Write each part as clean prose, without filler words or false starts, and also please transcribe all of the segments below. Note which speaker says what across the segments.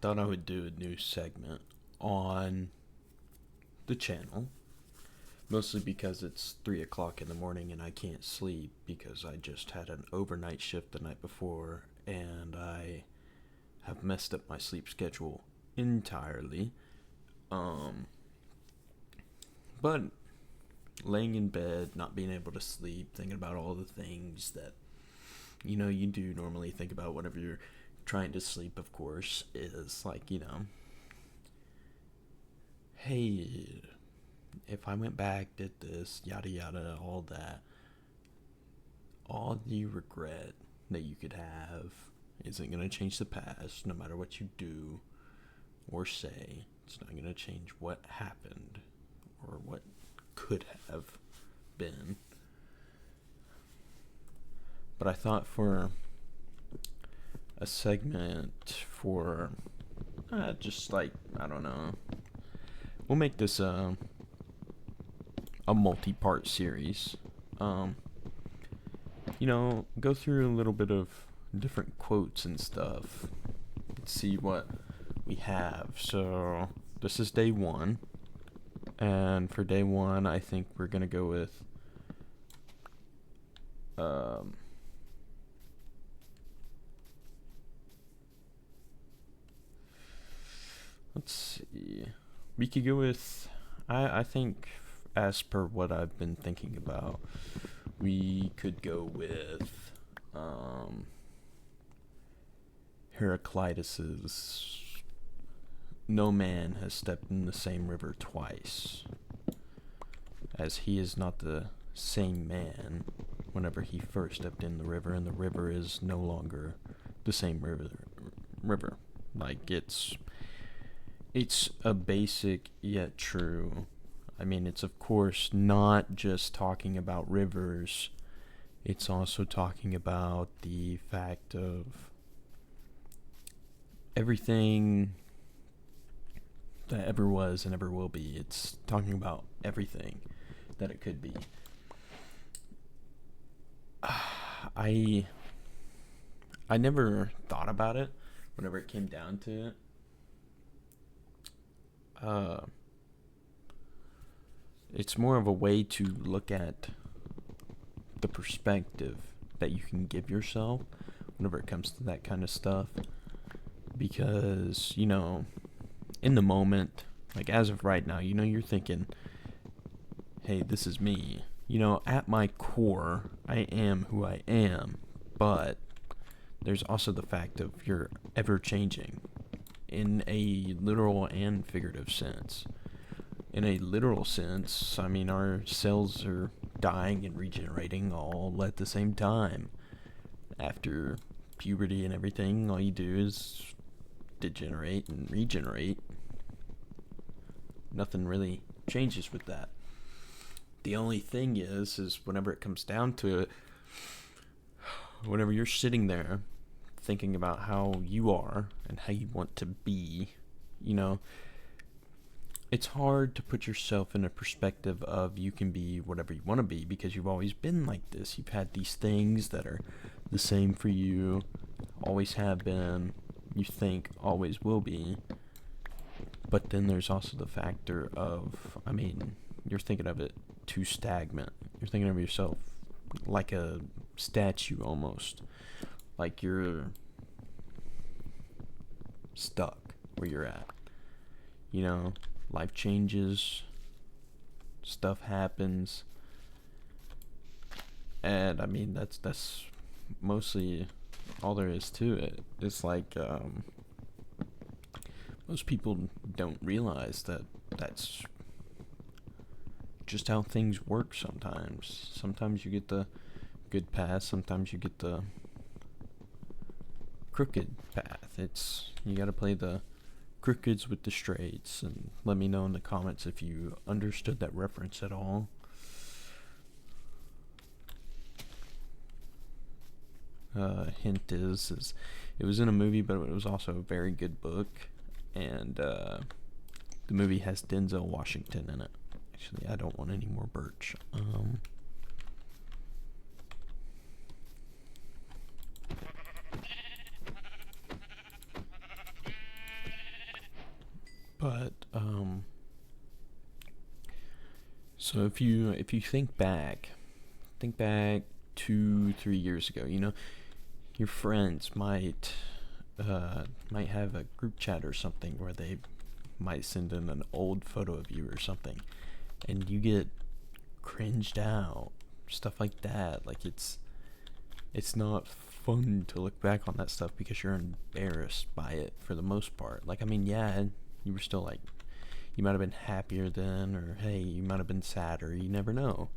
Speaker 1: thought I would do a new segment on the channel, mostly because it's 3 o'clock in the morning and I can't sleep because I just had an overnight shift the night before and I have messed up my sleep schedule entirely. But laying in bed, not being able to sleep, thinking about all the things that you do normally think about whenever you're trying to sleep, of course, is like, hey, if I went back, did this, yada yada, all that, all the regret that you could have isn't going to change the past, no matter what you do or say. It's not going to change what happened or what could have been. But I thought for a segment for just like, I don't know, we'll make this a multi-part series. Go through a little bit of different quotes and stuff. Let's see what we have. So this is day one. And for day one, I think we're going to go with let's see. We could go with, I think, as per what I've been thinking about, we could go with Heraclitus's "No man has stepped in the same river twice, as he is not the same man whenever he first stepped in the river, and the river is no longer the same river." Like, it's a basic yet true. I mean, it's of course not just talking about rivers. It's also talking about the fact of everything that ever was and ever will be. It's talking about everything that it could be. I never thought about it whenever it came down to it. It's more of a way to look at the perspective that you can give yourself whenever it comes to that kind of stuff. Because, in the moment, like as of right now, you're thinking, hey, this is me. At my core, I am who I am. But there's also the fact of you're ever changing in a literal and figurative sense. In a literal sense, I mean, our cells are dying and regenerating all at the same time. After puberty and everything, all you do is degenerate and regenerate. Nothing really changes with that. The only thing is whenever it comes down to it, whenever you're sitting there thinking about how you are and how you want to be, it's hard to put yourself in a perspective of you can be whatever you want to be because you've always been like this. You've had these things that are the same for you, always have been, you think always will be. But then there's also the factor of, I mean, you're thinking of it too stagnant. You're thinking of yourself like a statue almost. Like you're stuck where you're at. Life changes, stuff happens, and I mean that's mostly all there is to it. It's like most people don't realize that that's just how things work sometimes. Sometimes you get the good path, sometimes you get the crooked path. You gotta play the crookeds with the straights, and let me know in the comments if you understood that reference at all. Hint is it was in a movie, but it was also a very good book, and the movie has Denzel Washington in it. Actually, I don't want any more birch. But so if you think back 2-3 years ago, your friends might have a group chat or something where they might send in an old photo of you or something, and you get cringed out, stuff like that. Like it's not fun to look back on that stuff because you're embarrassed by it for the most part. Like, I mean, yeah, you were still like, you might have been happier then, or hey, you might have been sadder, you never know.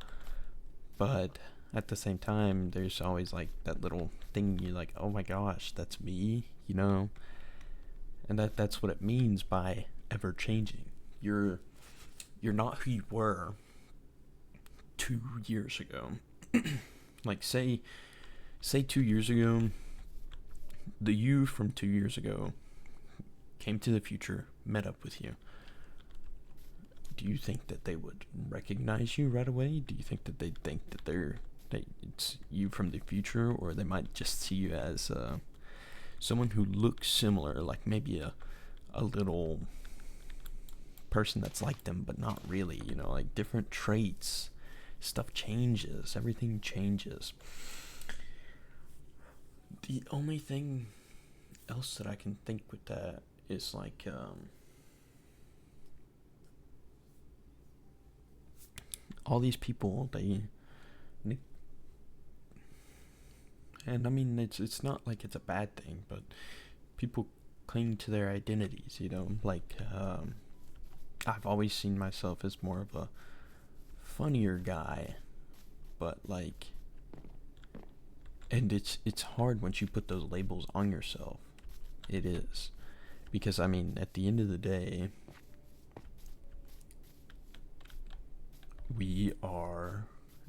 Speaker 1: But at the same time, there's always like that little thing you're like, oh my gosh, that's me. And that's what it means by ever changing. You're not who you were 2 years ago. Like, say 2 years ago, the you from 2 years ago came to the future, met up with you. Do you think that they would recognize you right away? Do you think that they'd think that it's you from the future, or they might just see you as someone who looks similar, like maybe a little person that's like them, but not really, like different traits. Stuff changes, everything changes. The only thing else that I can think with that is like, all these people, and I mean, it's not like it's a bad thing, but people cling to their identities, like, I've always seen myself as more of a funnier guy, but like, and it's hard once you put those labels on yourself. It is, because I mean, at the end of the day, we are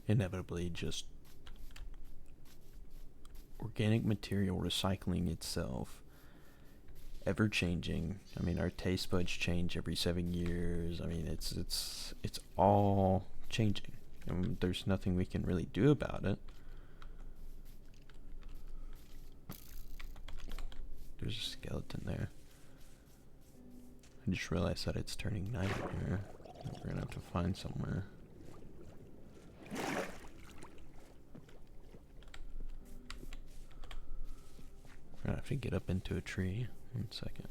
Speaker 1: inevitably just organic material recycling itself, ever changing. I mean, our taste buds change every 7 years. I mean, it's all changing, and there's nothing we can really do about it. There's a skeleton there. I just realized that it's turning night here. We're gonna have to find somewhere. We're gonna have to get up into a tree. 1 second.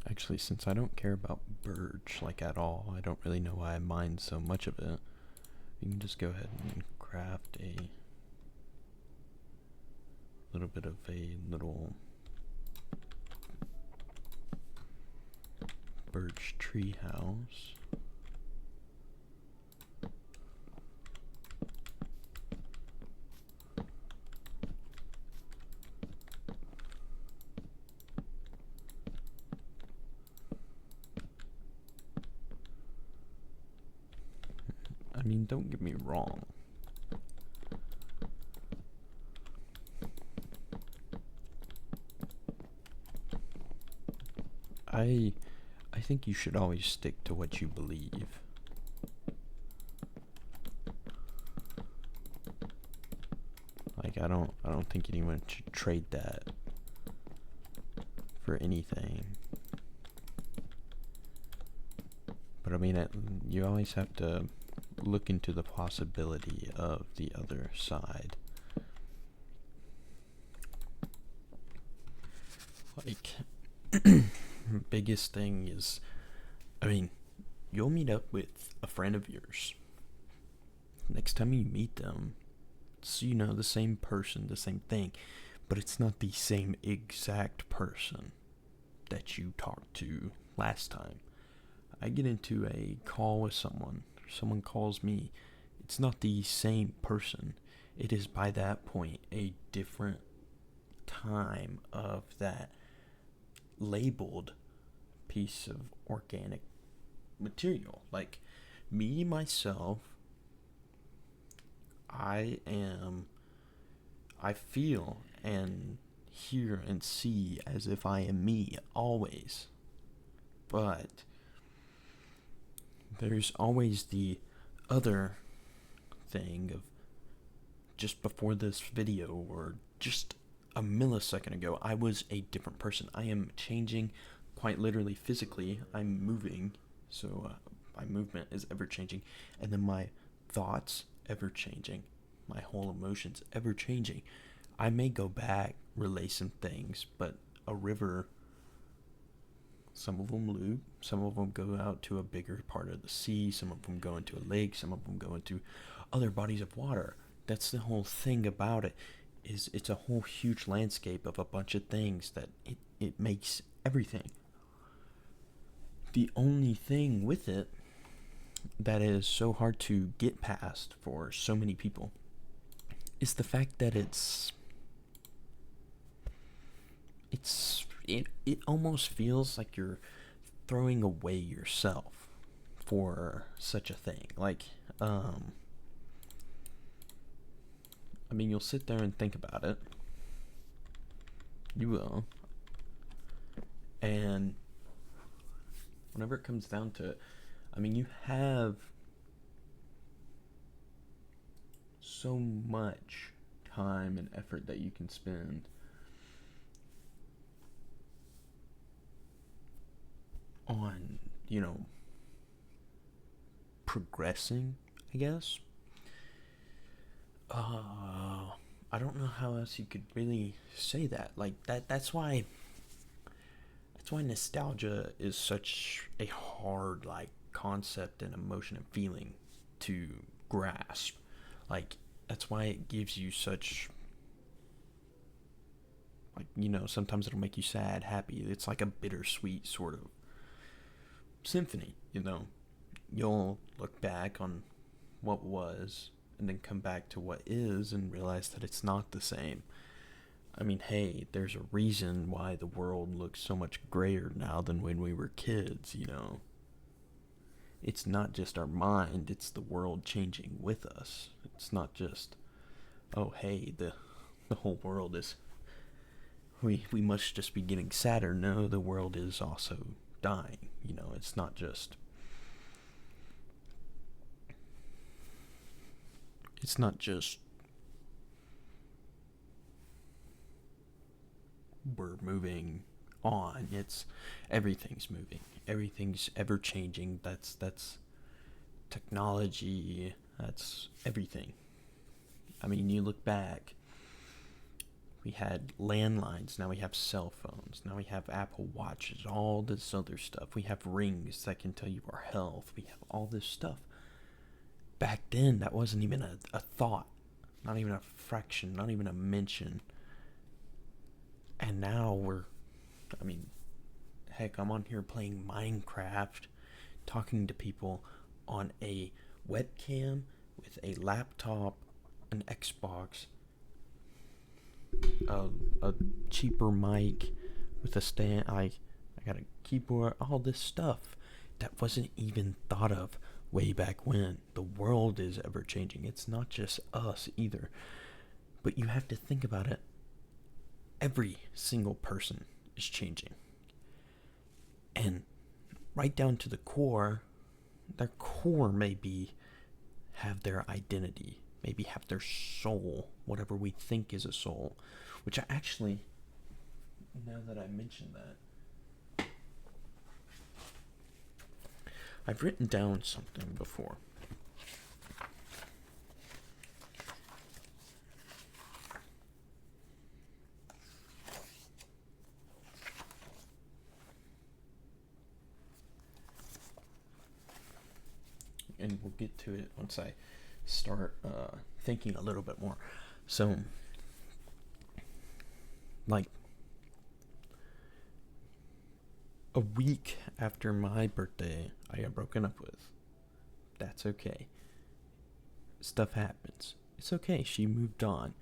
Speaker 1: Actually, since I don't care about birch like at all, I don't really know why I mind so much of it. You can just go ahead and craft a little bit of a little birch tree house. I mean, don't get me wrong. I think you should always stick to what you believe. Like, I don't think anyone should trade that for anything. But I mean, you always have to look into the possibility of the other side. Like, biggest thing is, I mean, you'll meet up with a friend of yours. Next time you meet them, it's, the same person, the same thing, but it's not the same exact person that you talked to last time. I get into a call with someone calls me, it's not the same person. It is by that point a different time of that labeled piece of organic material. Like, me, myself, I feel and hear and see as if I am me always. But there's always the other thing of just before this video, or just a millisecond ago, I was a different person. I am changing quite literally physically. I'm moving, so my movement is ever changing, and then my thoughts ever changing, my whole emotions ever changing. I may go back, relay some things, but a river, some of them loop, some of them go out to a bigger part of the sea, some of them go into a lake, some of them go into other bodies of water. That's the whole thing about it, is it's a whole huge landscape of a bunch of things that it makes everything. The only thing with it that is so hard to get past for so many people is the fact that it almost feels like you're throwing away yourself for such a thing. Like, I mean, you'll sit there and think about it. You will. And whenever it comes down to it, I mean, you have so much time and effort that you can spend on, progressing, I guess. I don't know how else you could really say that. Like, that's why nostalgia is such a hard, like, concept and emotion and feeling to grasp. Like, that's why it gives you such, like, sometimes it'll make you sad, happy. It's like a bittersweet sort of symphony. You'll look back on what was and then come back to what is and realize that it's not the same. I mean, hey, there's a reason why the world looks so much grayer now than when we were kids. It's not just our mind, it's the world changing with us. It's not just, oh, hey, the whole world is, we must just be getting sadder. No, the world is also dying. It's not just, we're moving on. It's everything's moving. Everything's ever changing. That's technology. That's everything. I mean, you look back, we had landlines, now we have cell phones, now we have Apple Watches, all this other stuff. We have rings that can tell you our health. We have all this stuff. Back then, that wasn't even a thought, not even a fraction, not even a mention. And now heck, I'm on here playing Minecraft, talking to people on a webcam with a laptop, an Xbox, a cheaper mic with a stand. I got a keyboard, all this stuff that wasn't even thought of way back when. The world is ever changing. It's not just us either. But you have to think about it. Every single person is changing. And right down to the core, their core maybe have their identity, maybe have their soul, whatever we think is a soul, which I actually, now that I mention that, I've written down something before. And we'll get to it once I start thinking a little bit more. So, like, a week after my birthday, I got broken up with. That's okay. Stuff happens. It's okay. She moved on.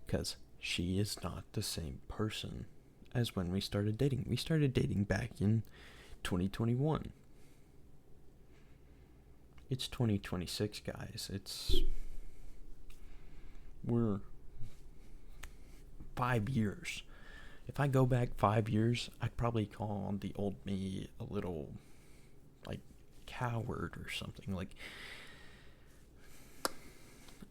Speaker 1: Because she is not the same person as when we started dating. We started dating back in 2021. It's 2026, guys. We're 5 years If I go back 5 years, I'd probably call the old me a little, like, coward or something. Like,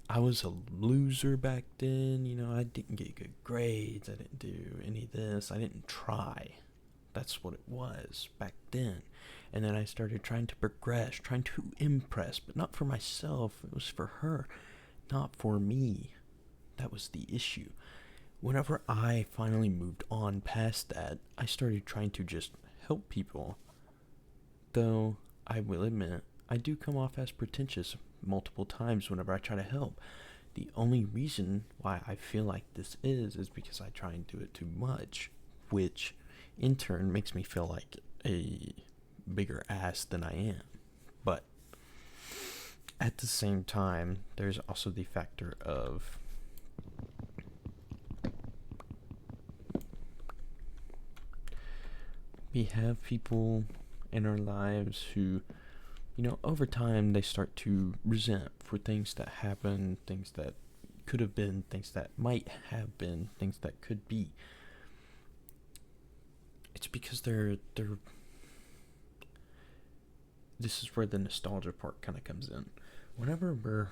Speaker 1: I was a loser back then, I didn't get good grades, I didn't do any of this, I didn't try. That's what it was back then. And then I started trying to progress, trying to impress, but not for myself, it was for her, not for me. That was the issue. Whenever I finally moved on past that, I started trying to just help people. Though, I will admit, I do come off as pretentious multiple times whenever I try to help. The only reason why I feel like this is because I try and do it too much, which in turn makes me feel like a bigger ass than I am. But at the same time, there's also the factor of we have people in our lives who, over time they start to resent for things that happen, things that could have been, things that might have been, things that could be. It's because they're this is where the nostalgia part kind of comes in. Whenever we're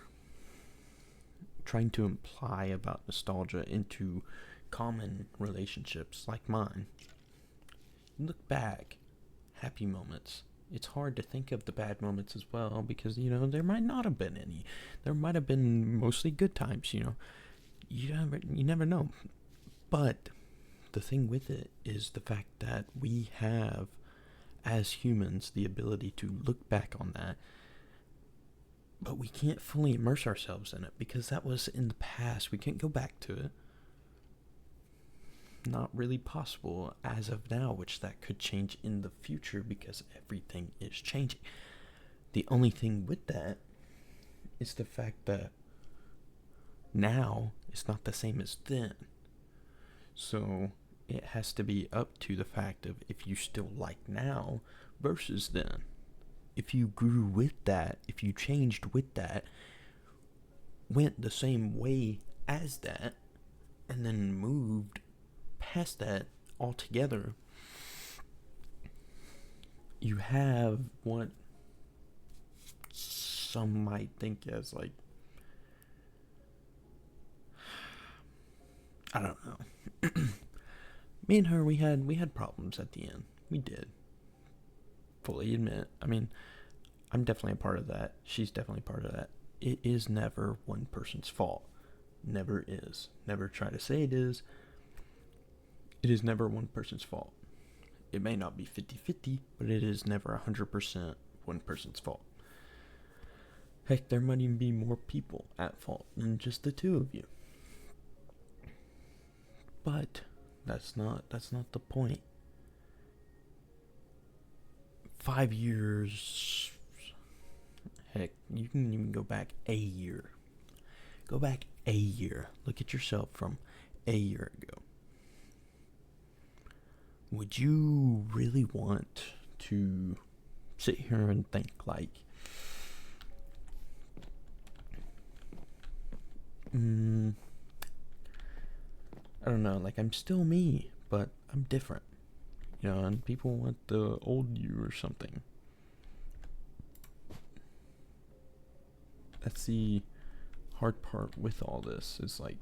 Speaker 1: trying to imply about nostalgia into common relationships like mine, you look back, happy moments. It's hard to think of the bad moments as well because, there might not have been any. There might have been mostly good times, You never know. But the thing with it is the fact that we have, as humans, the ability to look back on that, but we can't fully immerse ourselves in it because that was in the past. We can't go back to it. Not really possible as of now, which that could change in the future because everything is changing. The only thing with that is the fact that now is not the same as then. So it has to be up to the fact of if you still like now versus then. If you grew with that, if you changed with that, went the same way as that, and then moved past that altogether, you have what some might think as like, I don't know. Me and her, we had problems at the end. We did. Fully admit. I mean, I'm definitely a part of that. She's definitely part of that. It is never one person's fault. Never is. Never try to say it is. It is never one person's fault. It may not be 50-50, but it is never 100% one person's fault. Heck, there might even be more people at fault than just the two of you. But that's not the point. 5 years, heck, you can even go back a year. Go back a year. Look at yourself from a year ago. Would you really want to sit here and think like, I don't know, like I'm still me, but I'm different, and people want the old you or something. That's the hard part with all this, is like,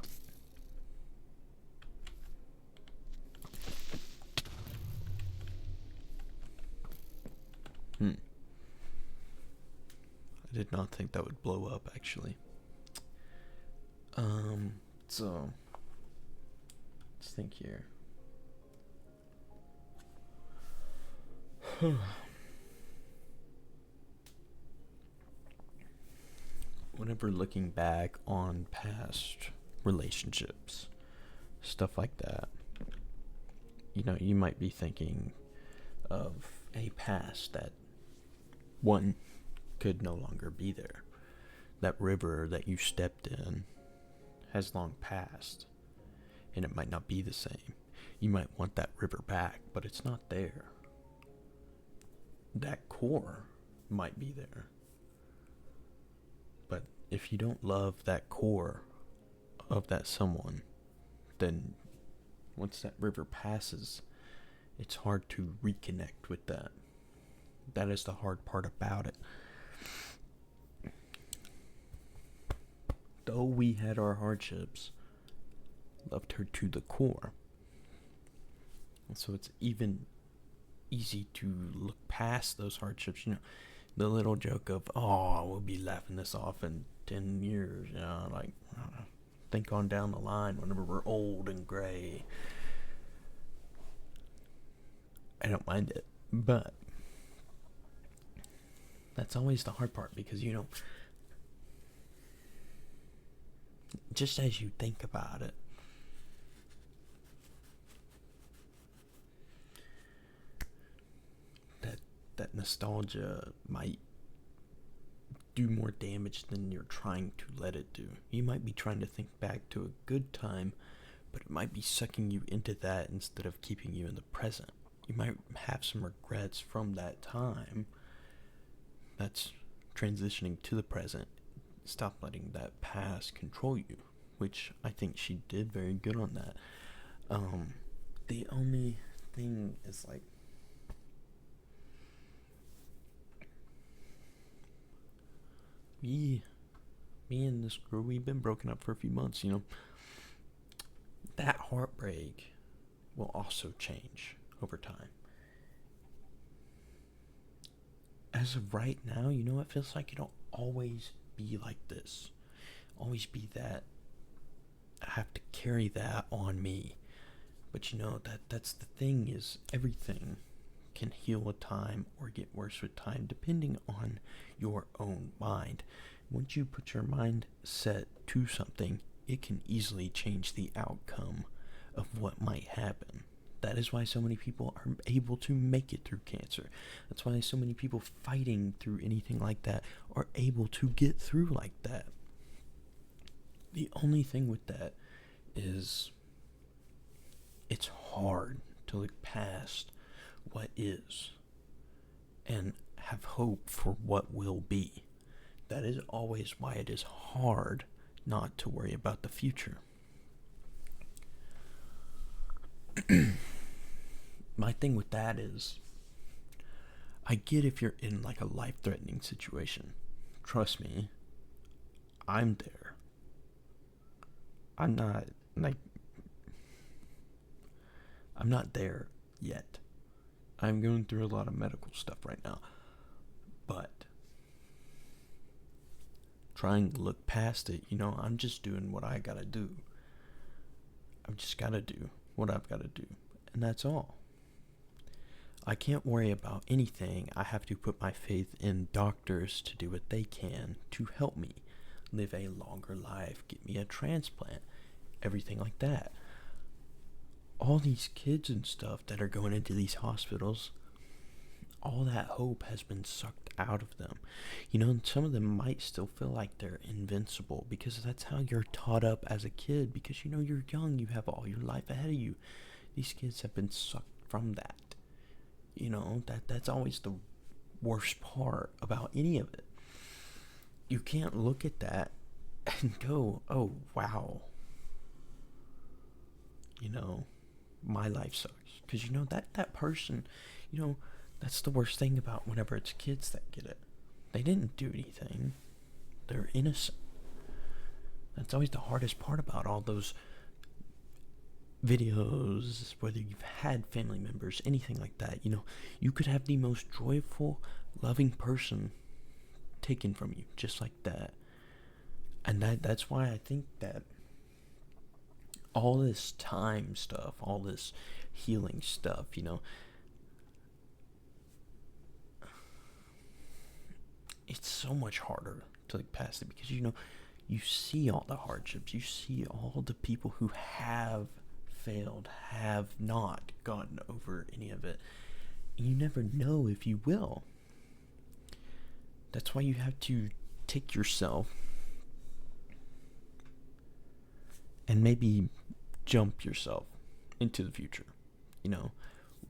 Speaker 1: I did not think that would blow up, actually. So let's think here. Whenever looking back on past relationships, stuff like that, you might be thinking of a past that one could no longer be there. That river that you stepped in has long passed, and it might not be the same. You might want that river back, but it's not there. That core might be there, but if you don't love that core of that someone, then once that river passes, it's hard to reconnect with that. That is the hard part about it. Though we had our hardships, loved her to the core. And so it's even easy to look past those hardships. The little joke of, oh, we'll be laughing this off in 10 years, like, I don't know, think on down the line whenever we're old and gray. I don't mind it, but that's always the hard part, because just as you think about it, that nostalgia might do more damage than you're trying to let it do. You might be trying to think back to a good time, but it might be sucking you into that instead of keeping you in the present. You might have some regrets from that time that's transitioning to the present. Stop letting that past control you, which I think she did very good on that. The only thing is, like, me and this girl, we've been broken up for a few months, That heartbreak will also change over time. As of right now, it feels like it'll always be like this. Always be that. I have to carry that on me. But that's the thing, is everything can heal with time or get worse with time, depending on your own mind. Once you put your mind set to something, it can easily change the outcome of what might happen. That is why so many people are able to make it through cancer. That's why so many people fighting through anything like that are able to get through like that. The only thing with that is it's hard to look past what is and have hope for what will be. That is always why it is hard not to worry about the future. My thing with that is, I get if you're in like a life-threatening situation. Trust me, I'm there. I'm not there yet. I'm going through a lot of medical stuff right now. But trying to look past it, I'm just doing what I gotta do. I've just gotta do what I've gotta do. And that's all. I can't worry about anything. I have to put my faith in doctors to do what they can to help me live a longer life, get me a transplant, everything like that. All these kids and stuff that are going into these hospitals, all that hope has been sucked out of them. Some of them might still feel like they're invincible because that's how you're taught up as a kid, because you're young, you have all your life ahead of you. These kids have been sucked from that. That's always the worst part about any of it. You can't look at that and go, oh, wow. My life sucks. Because, that person, that's the worst thing about whenever it's kids that get it. They didn't do anything. They're innocent. That's always the hardest part about all those videos, whether you've had family members, anything like that. You could have the most joyful, loving person taken from you, just like that. And that's why I think that all this time stuff, all this healing stuff, it's so much harder to look past it, because you see all the hardships, you see all the people who have failed, have not gotten over any of it, and you never know if you will. That's why you have to take yourself and maybe jump yourself into the future.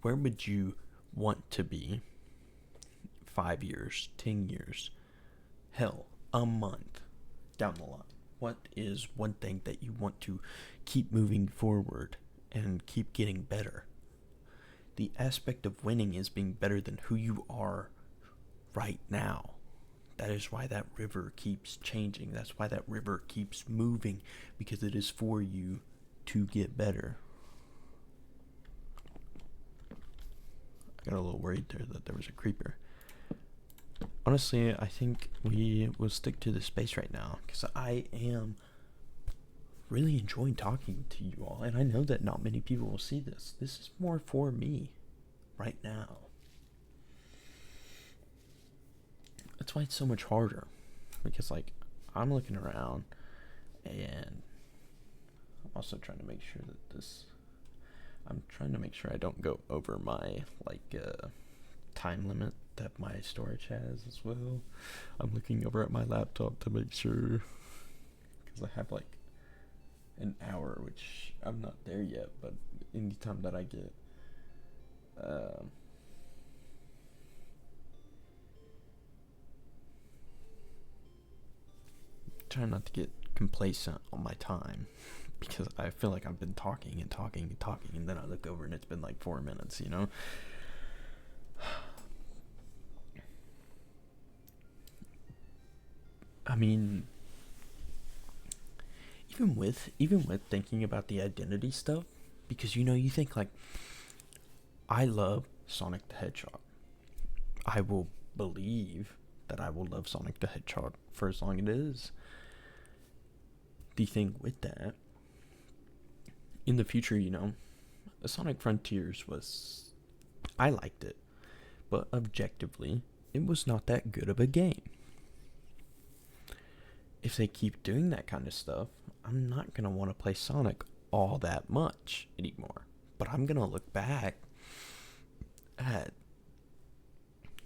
Speaker 1: Where would you want to be 5 years, 10 years, hell, a month down the line? What is one thing that you want to keep moving forward and keep getting better. The aspect of winning is being better than who you are right now. That is why that river keeps changing. That's why that river keeps moving, because it is for you to get better. I got a little worried there that there was a creeper. Honestly, I think we will stick to this space right now, because I am really enjoying talking to you all, and I know that not many people will see this. This is more for me right now. That's why it's so much harder, because like I'm looking around and I'm also trying to make sure that I'm trying to make sure I don't go over my time limit that my storage has as well. I'm looking over at my laptop to make sure, because I have like an hour, which I'm not there yet, but anytime that I get trying not to get complacent on my time, because I feel like I've been talking and talking and talking, and then I look over and it's been like 4 minutes, you know? I mean, even with thinking about the identity stuff, because you think like, I love Sonic the Hedgehog. I will believe that I will love Sonic the Hedgehog for as long as it is. The thing with that, in the future, Sonic Frontiers I liked it, but objectively, it was not that good of a game. If they keep doing that kind of stuff, I'm not going to want to play Sonic all that much anymore. But I'm going to look back at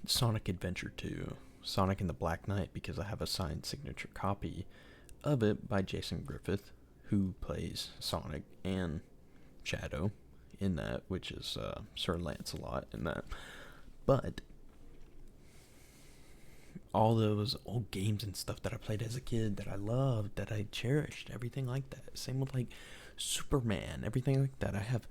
Speaker 1: Sonic Adventure 2, Sonic and the Black Knight, because I have a signed signature copy of it by Jason Griffith, who plays Sonic and Shadow in that, which is Sir Lancelot in that. But all those old games and stuff that I played as a kid that I loved, that I cherished, everything like that. Same with like Superman, everything like that. I have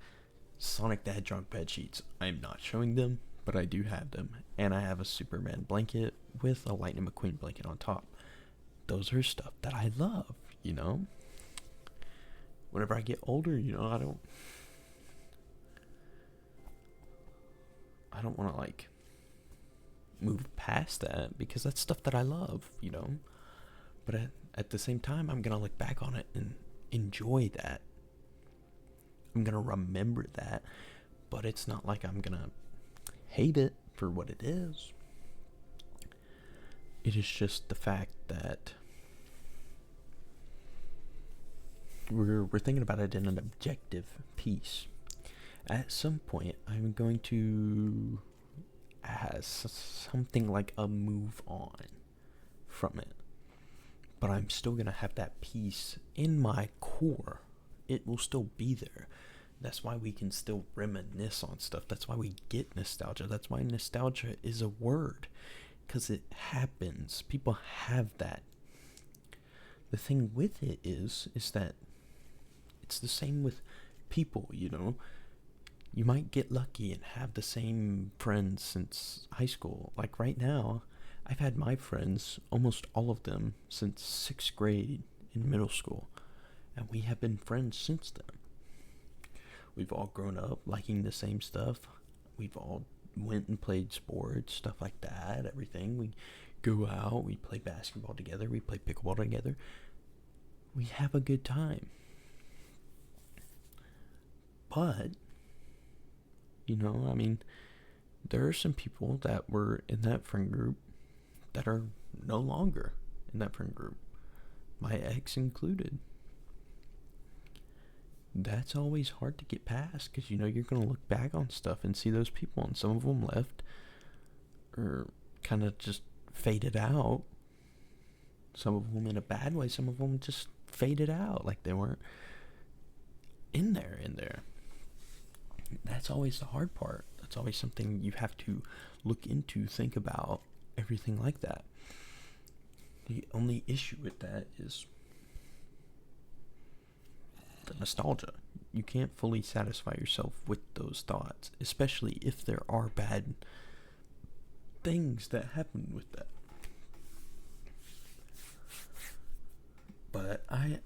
Speaker 1: Sonic the Hedgehog bed sheets. I'm not showing them, but I do have them. And I have a Superman blanket with a Lightning McQueen blanket on top. Those are stuff that I love, Whenever I get older, I don't want to like move past that, because that's stuff that I love, But at the same time, I'm going to look back on it and enjoy that. I'm going to remember that, but it's not like I'm going to hate it for what it is. It is just the fact that we're thinking about it in an objective piece. At some point, I'm going to have something like a move on from it. But I'm still going to have that piece in my core. It will still be there. That's why we can still reminisce on stuff. That's why we get nostalgia. That's why nostalgia is a word. Because it happens. People have that. The thing with it is that it's the same with people, You might get lucky and have the same friends since high school. Like right now, I've had my friends, almost all of them, since 6th grade in middle school. And we have been friends since then. We've all grown up liking the same stuff. We've all went and played sports, stuff like that, everything. We go out, we play basketball together, we play pickleball together. We have a good time. But, there are some people that were in that friend group that are no longer in that friend group. My ex included. That's always hard to get past, because you're going to look back on stuff and see those people, and some of them left or kind of just faded out. Some of them in a bad way, some of them just faded out, like they weren't in there. That's always the hard part. That's always something you have to look into, think about, everything like that. The only issue with that is the nostalgia. you can't fully satisfy yourself with those thoughts, especially if there are bad things that happen with that. But I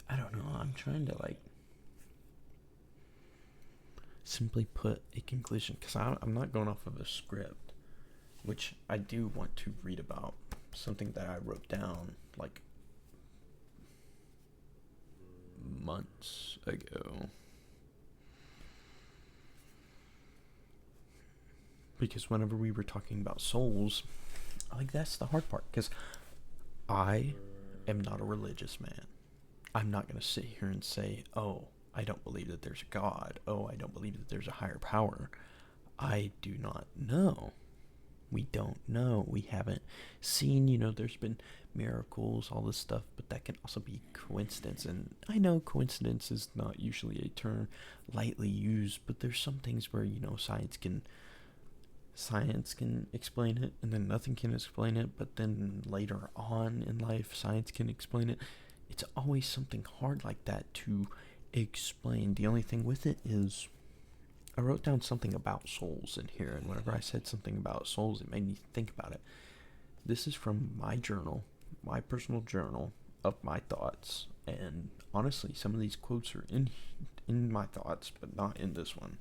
Speaker 1: don't know. I'm trying to like simply put a conclusion, because I'm not going off of a script, which I do want to read about something that I wrote down like months ago. Because whenever we were talking about souls, like that's the hard part, because I am not a religious man. I'm not going to sit here and say, oh, I don't believe that there's a God. Oh, I don't believe that there's a higher power. I do not know. We don't know. We haven't seen, there's been miracles, all this stuff, but that can also be coincidence. And I know coincidence is not usually a term lightly used, but there's some things where, science can explain it, and then nothing can explain it, but then later on in life, science can explain it. It's always something hard like that to explain. The only thing with it is I wrote down something about souls in here, and whenever I said something about souls, it made me think about it. This is from my journal, my personal journal of my thoughts, and honestly, some of these quotes are in my thoughts, but not in this one.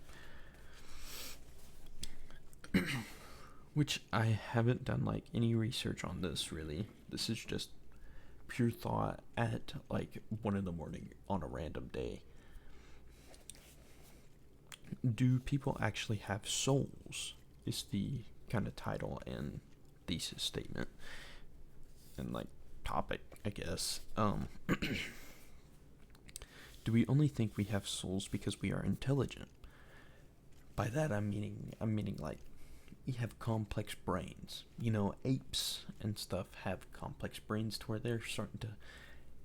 Speaker 1: Which I haven't done like any research on this really. This is just pure thought at like 1 a.m. on a random day. Do people actually have souls? Is the kind of title and thesis statement and like topic, I guess. Do we only think we have souls because we are intelligent? By that I'm meaning like we have complex brains. Apes and stuff have complex brains to where they're starting to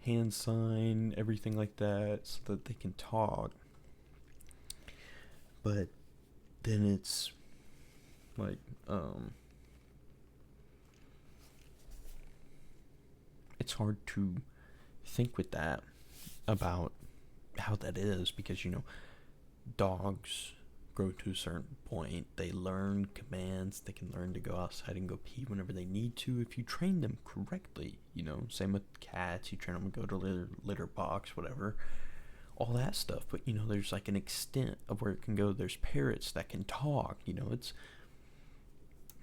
Speaker 1: hand sign, everything like that, so that they can talk. But then it's like, it's hard to think with that about how that is, because, dogs grow to a certain point. They learn commands. They can learn to go outside and go pee whenever they need to if you train them correctly. Same with cats. You train them to go to litter box, whatever, all that stuff. But there's like an extent of where it can go. There's parrots that can talk.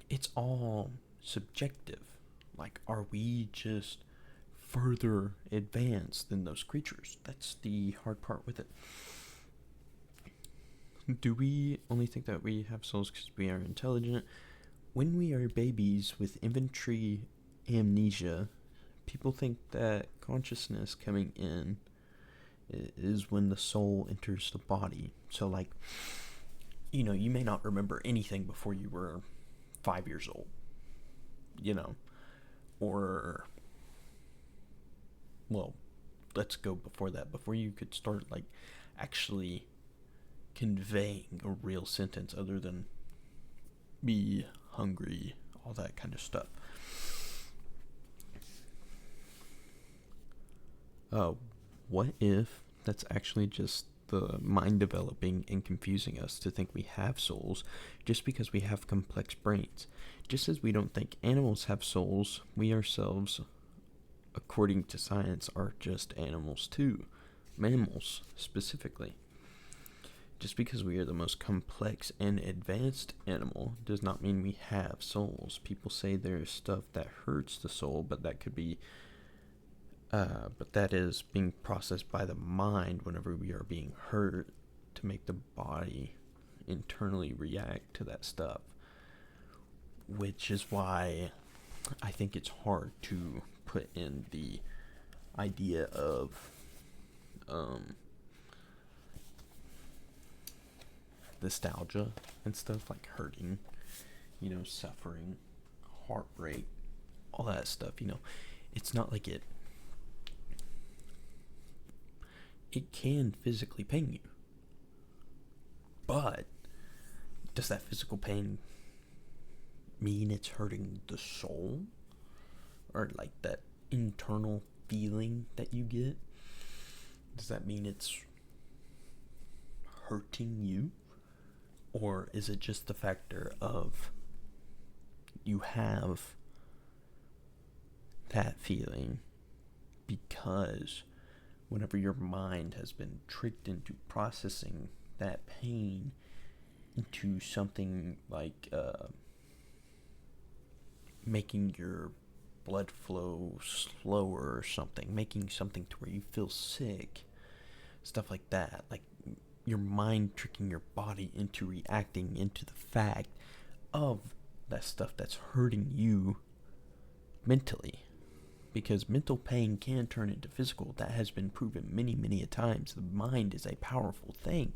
Speaker 1: It's all subjective. Like, are we just further advanced than those creatures? That's the hard part with it. Do we only think that we have souls because we are intelligent? When we are babies with inventory amnesia, people think that consciousness coming in is when the soul enters the body. So, like, you may not remember anything before you were 5 years old, or, well, let's go before that, before you could start, like, actually conveying a real sentence other than be hungry, all that kind of stuff. What if that's actually just the mind developing and confusing us to think we have souls just because we have complex brains? Just as we don't think animals have souls, we ourselves, according to science, are just animals too. Mammals, specifically. Just because we are the most complex and advanced animal does not mean we have souls. People say there is stuff that hurts the soul, but that could be but that is being processed by the mind whenever we are being hurt to make the body internally react to that stuff. Which is why I think it's hard to put in the idea of nostalgia and stuff, like hurting, suffering, heartbreak, all that stuff. It's not like it can physically pain you, but does that physical pain mean it's hurting the soul, or like that internal feeling that you get? does that mean it's hurting you? Or is it just the factor of you have that feeling because whenever your mind has been tricked into processing that pain into something like making your blood flow slower or something, making something to where you feel sick, stuff like that, like your mind tricking your body into reacting into the fact of that stuff that's hurting you mentally. Because mental pain can turn into physical. That has been proven many, many a times. The mind is a powerful thing.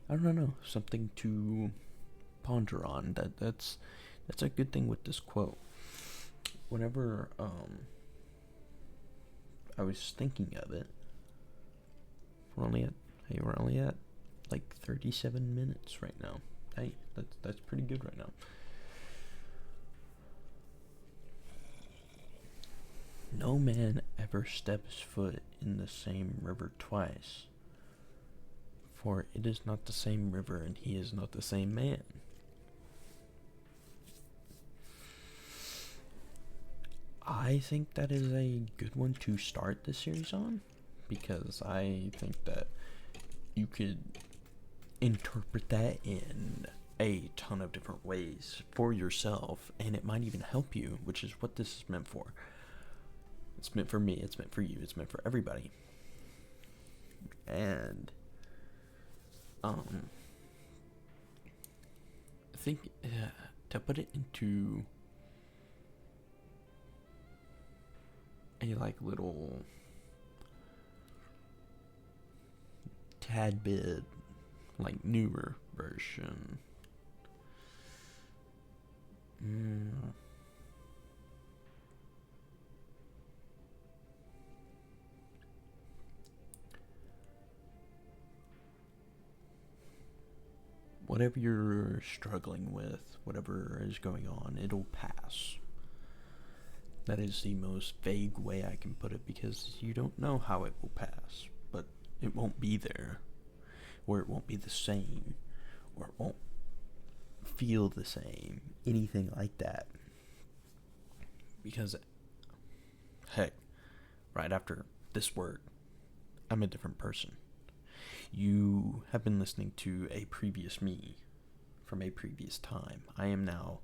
Speaker 1: I don't know, something to ponder on. That's a good thing with this quote. Whenever I was thinking of it, we're only at like 37 minutes right now. Hey, that's pretty good right now. No man ever steps foot in the same river twice, for it is not the same river and he is not the same man. I think that is a good one to start this series on, because I think that you could interpret that in a ton of different ways for yourself, and it might even help you, which is what this is meant for. It's meant for me, it's meant for you, it's meant for everybody. And I think to put it into a like little tad bit like newer version. Whatever you're struggling with, whatever is going on, it'll pass. That is the most vague way I can put it, because you don't know how it will pass, but it won't be there, or it won't be the same, or it won't feel the same, anything like that. Because, heck, right after this word, I'm a different person. You have been listening to a previous me from a previous time. I am now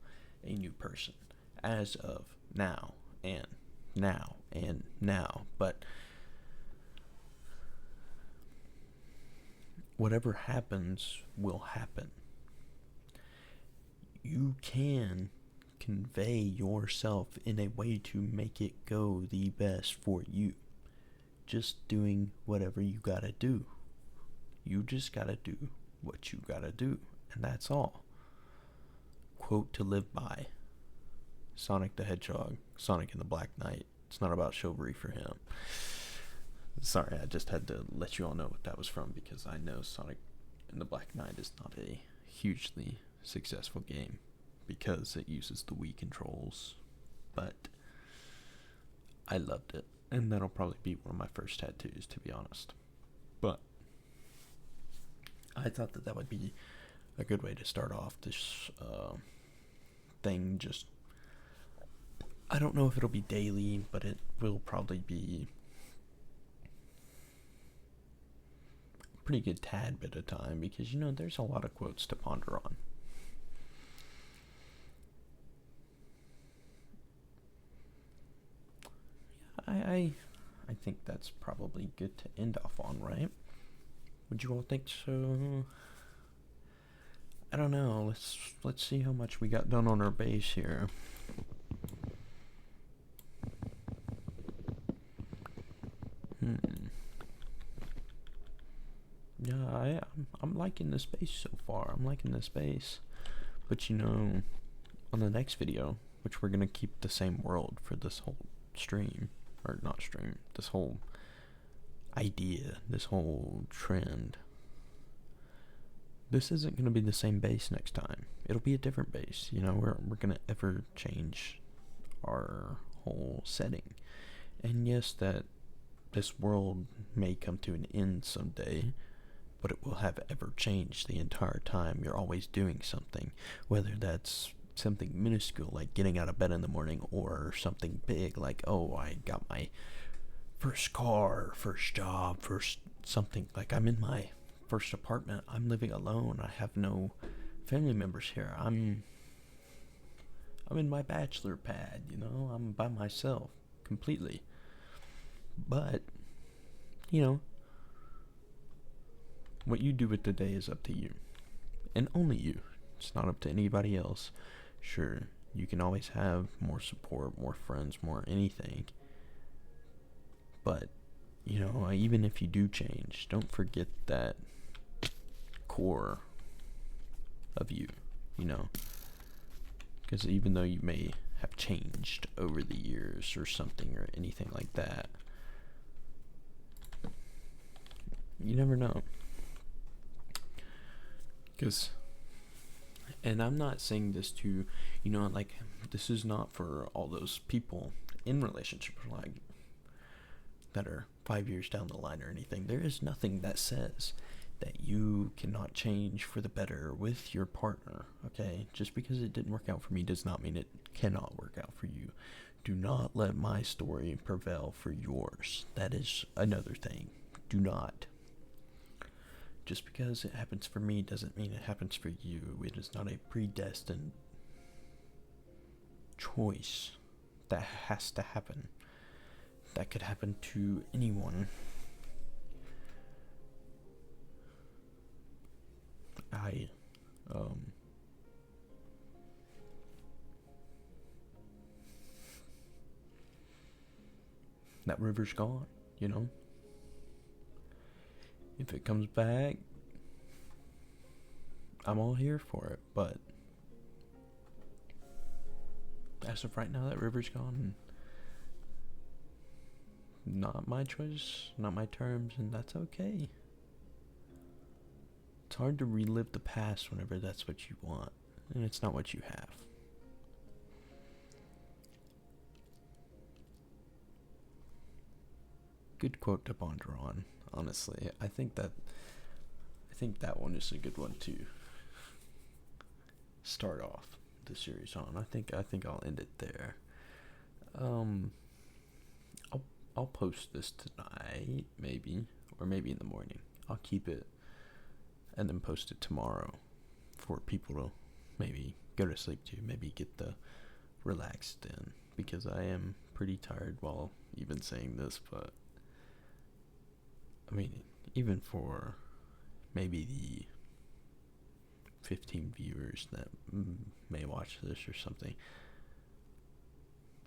Speaker 1: a new person as of now and now and now. But whatever happens will happen. You can convey yourself in a way to make it go the best for you. Just doing whatever you gotta do. You just gotta do what you gotta do, and that's all. Quote to live by. Sonic the Hedgehog, Sonic and the Black Knight. It's not about chivalry for him. Sorry, I just had to let you all know what that was from, because I know Sonic and the Black Knight is not a hugely successful game because it uses the Wii controls, but I loved it, and that'll probably be one of my first tattoos, to be honest. But I thought that would be a good way to start off this thing. Just, I don't know if it'll be daily, but it will probably be a pretty good tad bit of time, because, you know, there's a lot of quotes to ponder on. I think that's probably good to end off on, right? Would you all think so? I don't know. Let's see how much we got done on our base here. Yeah, I'm liking this base so far. I'm liking this base. But, you know, on the next video, which we're gonna keep the same world for this whole stream, or not stream, this whole idea, this whole trend. This isn't going to be the same base next time. It'll be a different base. You know, we're going to ever change our whole setting. And yes, that this world may come to an end someday, but it will have ever changed the entire time. You're always doing something, whether that's something minuscule like getting out of bed in the morning, or something big like, oh, I got my first car, first job, first something. Like, I'm in my first apartment. I'm living alone. I have no family members here. I'm in my bachelor pad, I'm by myself completely. But, what you do with the day is up to you. And only you. It's not up to anybody else. Sure, you can always have more support, more friends, more anything. But, even if you do change, don't forget that core of you, Because even though you may have changed over the years or something or anything like that, you never know. And I'm not saying this to, this is not for all those people in relationships like that are 5 years down the line or anything. There is nothing that says that you cannot change for the better with your partner, okay? Just because it didn't work out for me does not mean it cannot work out for you. Do not let my story prevail for yours. That is another thing. Do not. Just because it happens for me doesn't mean it happens for you. It is not a predestined choice that has to happen. That could happen to anyone. That river's gone, If it comes back, I'm all here for it, but as of right now, that river's gone. Not my choice, not my terms, and that's okay. It's hard to relive the past whenever that's what you want, and it's not what you have. Good quote to ponder on, honestly. I think that one is a good one to start off the series on. I think I'll end it there. I'll post this tonight, maybe, or maybe in the morning. I'll keep it and then post it tomorrow for people to maybe go to sleep to, maybe get the relaxed in, because I am pretty tired while even saying this. But I mean, even for maybe the 15 viewers that may watch this or something,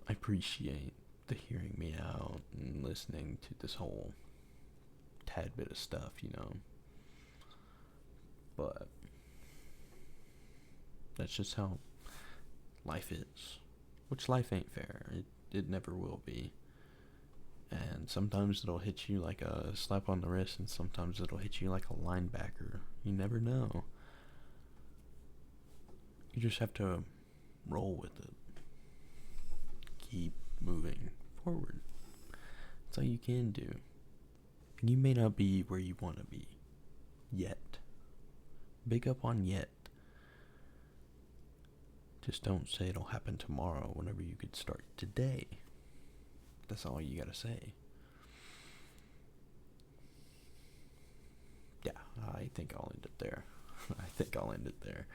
Speaker 1: I appreciate the hearing me out and listening to this whole tad bit of stuff, But that's just how life is. Which life ain't fair. It never will be. And sometimes it'll hit you like a slap on the wrist, and sometimes it'll hit you like a linebacker. You never know. You just have to roll with it. Keep moving forward. That's all you can do. And you may not be where you want to be yet. Big up on yet. Just don't say it'll happen tomorrow whenever you could start today. That's all you gotta say. Yeah, I think I'll end it there.